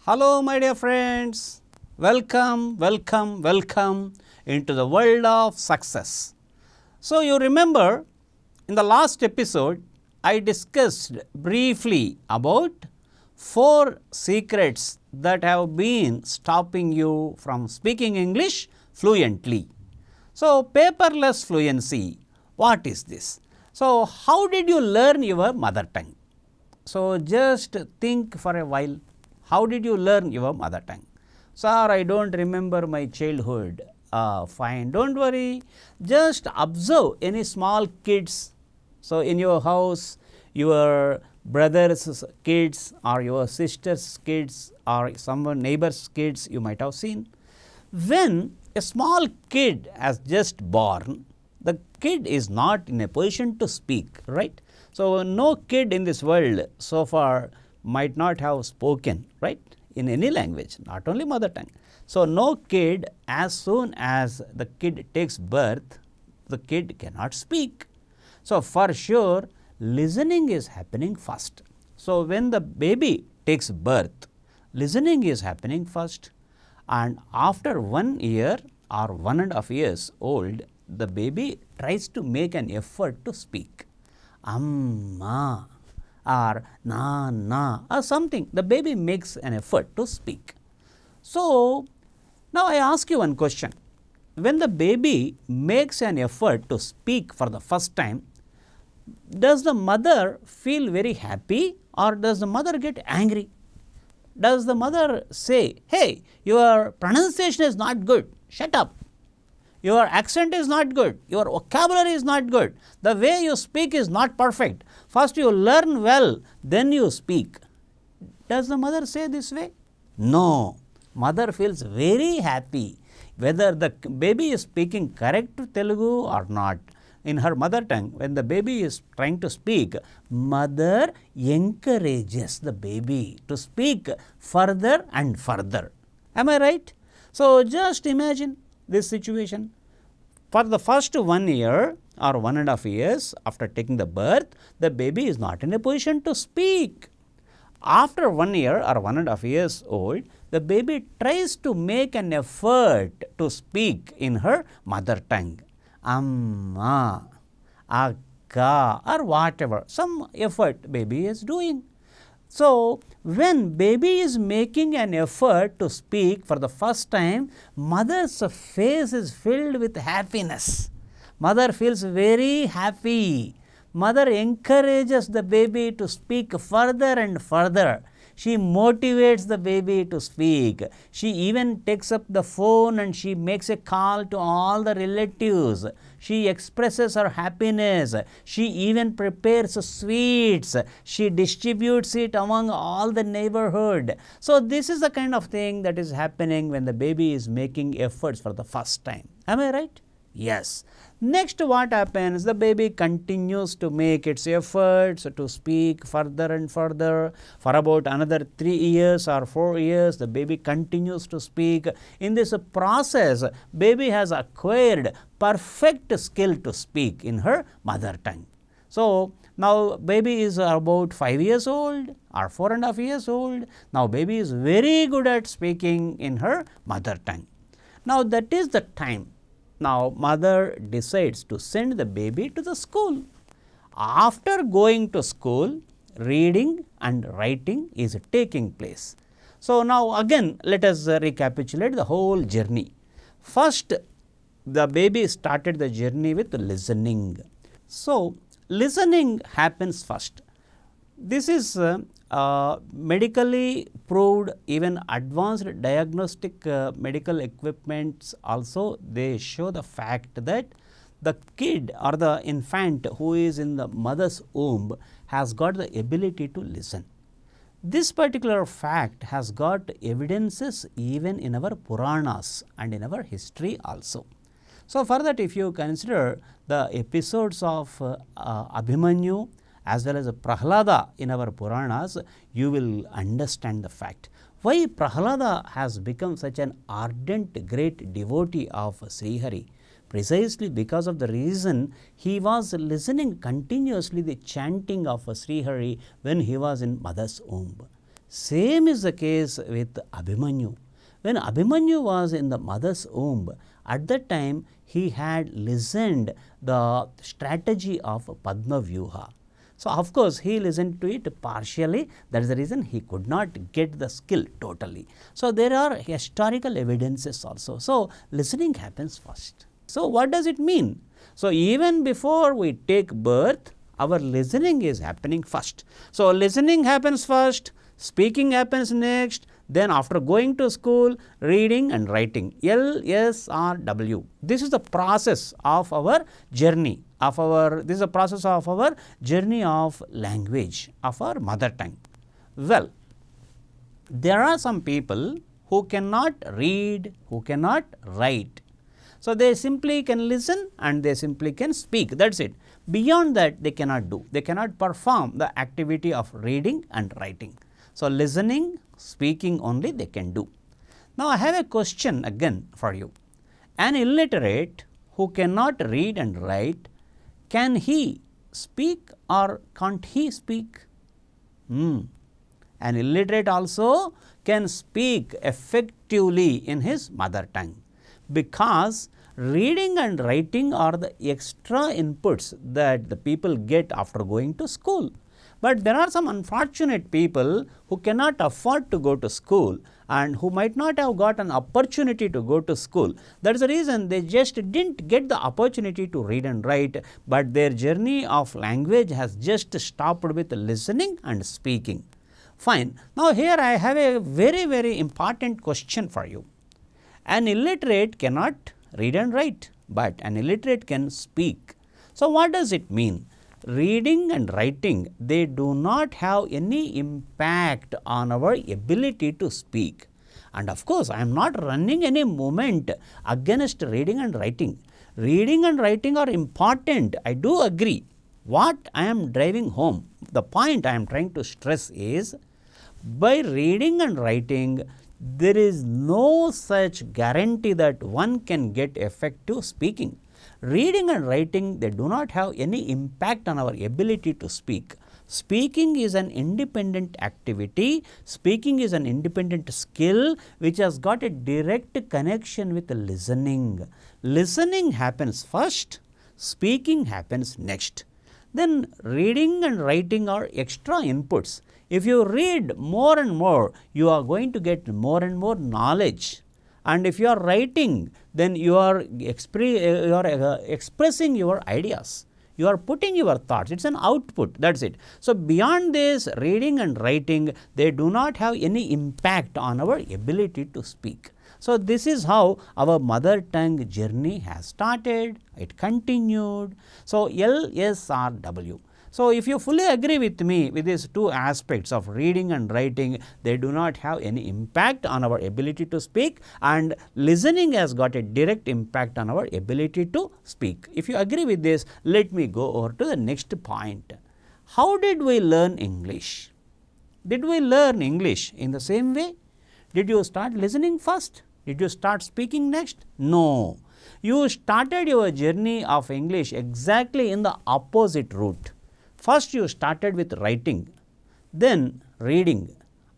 Hello my dear friends, welcome into the world of success. So, you remember in the last episode I discussed briefly about 4 secrets that have been stopping you from speaking English fluently. So, paperless fluency, what is this? So, how did you learn your mother tongue? So, just think for a while. How did you learn your mother tongue? Sir, I don't remember my childhood. Fine, don't worry. Just observe any small kids. So, in your house, your brother's kids or your sister's kids or someone neighbor's kids you might have seen. When a small kid has just born, the kid is not in a position to speak, right? So, no kid in this world so far might not have spoken, right, in any language, not only mother tongue. So, no kid, as soon as the kid takes birth, the kid cannot speak. So, for sure listening is happening first. So, when the baby takes birth, listening is happening first, and after 1 year or 1.5 years old, the baby tries to make an effort to speak. Amma or na or something, the baby makes an effort to speak. So, now I ask you one question. When the baby makes an effort to speak for the first time, does the mother feel very happy or does the mother get angry? Does the mother say, hey, your pronunciation is not good, shut up. Your accent is not good, your vocabulary is not good, the way you speak is not perfect. First you learn well, then you speak. Does the mother say this way? No. Mother feels very happy whether the baby is speaking correct Telugu or not. In her mother tongue, when the baby is trying to speak, mother encourages the baby to speak further and further. Am I right? So, just imagine this situation. For the first 1 year or 1.5 years after taking the birth, the baby is not in a position to speak. After 1 year or 1.5 years old, the baby tries to make an effort to speak in her mother tongue. Amma, akka or whatever, some effort baby is doing. So, when baby is making an effort to speak for the first time, mother's face is filled with happiness. Mother feels very happy. Mother encourages the baby to speak further and further. She motivates the baby to speak. She even takes up the phone and she makes a call to all the relatives. She expresses her happiness. She even prepares sweets. She distributes it among all the neighborhood. So, this is the kind of thing that is happening when the baby is making efforts for the first time. Am I right? Yes. Next, what happens? The baby continues to make its efforts to speak further and further. For about another 3 years or 4 years, the baby continues to speak. In this process, baby has acquired perfect skill to speak in her mother tongue. So, now baby is about 5 years old or 4.5 years old. Now, baby is very good at speaking in her mother tongue. Now, that is the time. Now, mother decides to send the baby to the school. After going to school, reading and writing is taking place. So, now again let us recapitulate the whole journey. First, the baby started the journey with listening. So, listening happens first. This is medically proved. Even advanced diagnostic medical equipments also, they show the fact that the kid or the infant who is in the mother's womb has got the ability to listen. This particular fact has got evidences even in our Puranas and in our history also. So, for that, if you consider the episodes of Abhimanyu as well as Prahlada in our Puranas, you will understand the fact. Why Prahlada has become such an ardent great devotee of Srihari? Precisely because of the reason he was listening continuously the chanting of Srihari when he was in mother's womb. Same is the case with Abhimanyu. When Abhimanyu was in the mother's womb, at that time he had listened the strategy of Padma Vyuha. So, of course, he listened to it partially, that is the reason he could not get the skill totally. So, there are historical evidences also. So, listening happens first. So, what does it mean? So, even before we take birth, our listening is happening first. So, listening happens first, speaking happens next, then after going to school, reading and writing, LSRW. This is the process of our journey of this is a process of our journey of language of our mother tongue. Well, there are some people who cannot read, who cannot write. So, they simply can listen and they simply can speak, that is it. Beyond that they cannot do, they cannot perform the activity of reading and writing. So, listening, speaking only they can do. Now, I have a question again for you. An illiterate who cannot read and write, can he speak or can't he speak? An illiterate also can speak effectively in his mother tongue, because reading and writing are the extra inputs that the people get after going to school. But there are some unfortunate people who cannot afford to go to school and who might not have got an opportunity to go to school. That is the reason they just didn't get the opportunity to read and write, but their journey of language has just stopped with listening and speaking. Fine. Now, here I have a very important question for you. An illiterate cannot read and write, but an illiterate can speak. So, what does it mean? Reading and writing, they do not have any impact on our ability to speak. And of course, I am not running any movement against reading and writing. Reading and writing are important, I do agree. What I am driving home, the point I am trying to stress is, by reading and writing, there is no such guarantee that one can get effective speaking. Reading and writing, they do not have any impact on our ability to speak. Speaking is an independent activity, speaking is an independent skill which has got a direct connection with listening. Listening happens first, speaking happens next. Then reading and writing are extra inputs. If you read more and more, you are going to get more and more knowledge. And if you are writing, then you are expressing your ideas. You are putting your thoughts, it is an output, that is it. So, beyond this, reading and writing, they do not have any impact on our ability to speak. So, this is how our mother tongue journey has started, it continued. So, LSRW. So, if you fully agree with me with these two aspects of reading and writing, they do not have any impact on our ability to speak, and listening has got a direct impact on our ability to speak. If you agree with this, let me go over to the next point. How did we learn English? Did we learn English in the same way? Did you start listening first? Did you start speaking next? No. You started your journey of English exactly in the opposite route. First you started with writing, then reading,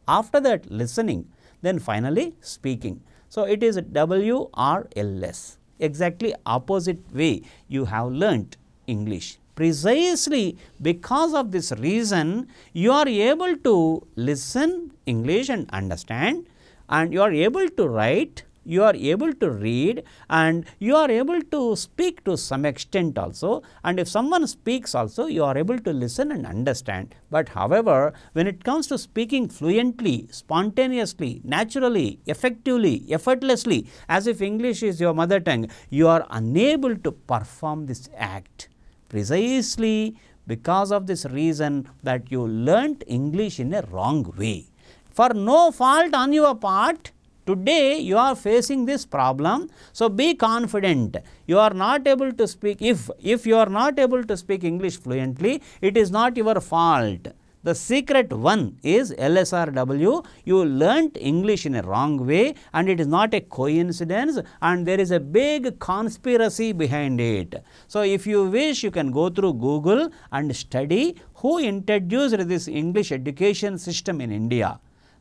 after that listening, then finally speaking. So, it is WRLS, exactly opposite way you have learnt English. Precisely because of this reason, you are able to listen English and understand, and you are able to write, you are able to read, and you are able to speak to some extent also, and if someone speaks also, you are able to listen and understand. But however, when it comes to speaking fluently, spontaneously, naturally, effectively, effortlessly, as if English is your mother tongue, you are unable to perform this act. Precisely because of this reason that you learnt English in a wrong way. For no fault on your part, today you are facing this problem. So, be confident. You are not able to speak, if you are not able to speak English fluently, it is not your fault. The secret one is LSRW. You learnt English in a wrong way, and it is not a coincidence, and there is a big conspiracy behind it. So, if you wish, you can go through Google and study who introduced this English education system in India.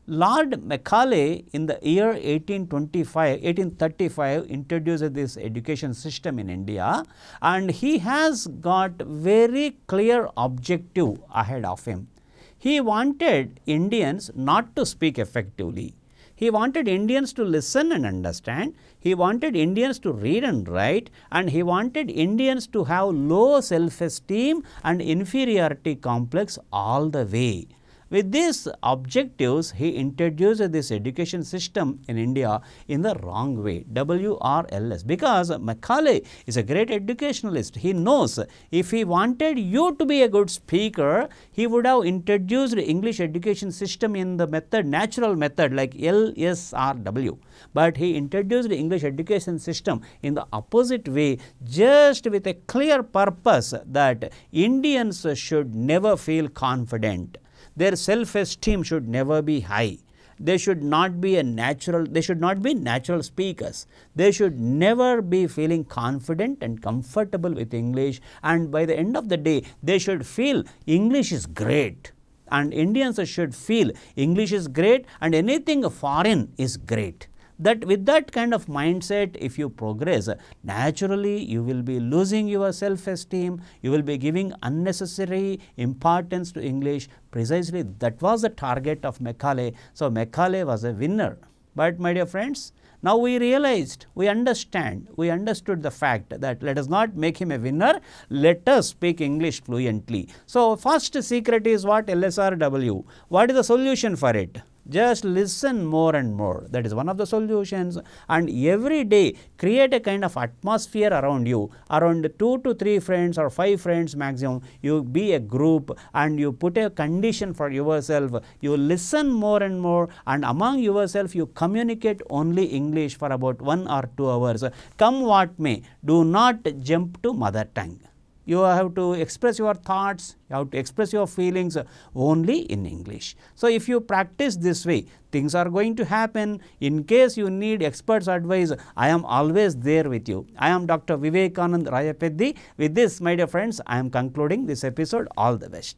Lord Macaulay in the year 1835 introduced this education system in India, and he has got very clear objective ahead of him. He wanted Indians not to speak effectively. He wanted Indians to listen and understand. He wanted Indians to read and write, and he wanted Indians to have low self-esteem and inferiority complex all the way. With these objectives, he introduced this education system in India in the wrong way, WRLS, because Macaulay is a great educationalist. He knows if he wanted you to be a good speaker, he would have introduced English education system in the method, natural method like LSRW. But he introduced the English education system in the opposite way, just with a clear purpose that Indians should never feel confident. Their self-esteem should never be high. They should not be natural speakers. They should never be feeling confident and comfortable with English, and by the end of the day, they should feel English is great. And Indians should feel English is great and anything foreign is great. That with that kind of mindset, if you progress, naturally you will be losing your self-esteem, you will be giving unnecessary importance to English. Precisely that was the target of Macaulay. So Macaulay was a winner. But my dear friends, now we realized, we understood the fact that let us not make him a winner, let us speak English fluently. So first secret is what? LSRW. What is the solution for it? Just listen more and more. That is one of the solutions, and every day create a kind of atmosphere around you, around 2 to 3 friends or 5 friends maximum. You be a group and you put a condition for yourself. You listen more and more, and among yourself you communicate only English for about 1 or 2 hours. Come what may, do not jump to mother tongue. You have to express your thoughts, you have to express your feelings only in English. So if you practice this way, things are going to happen. In case you need experts' advice, I am always there with you. I am Dr. Vivekanand Rayapeddi. With this, my dear friends, I am concluding this episode. All the best.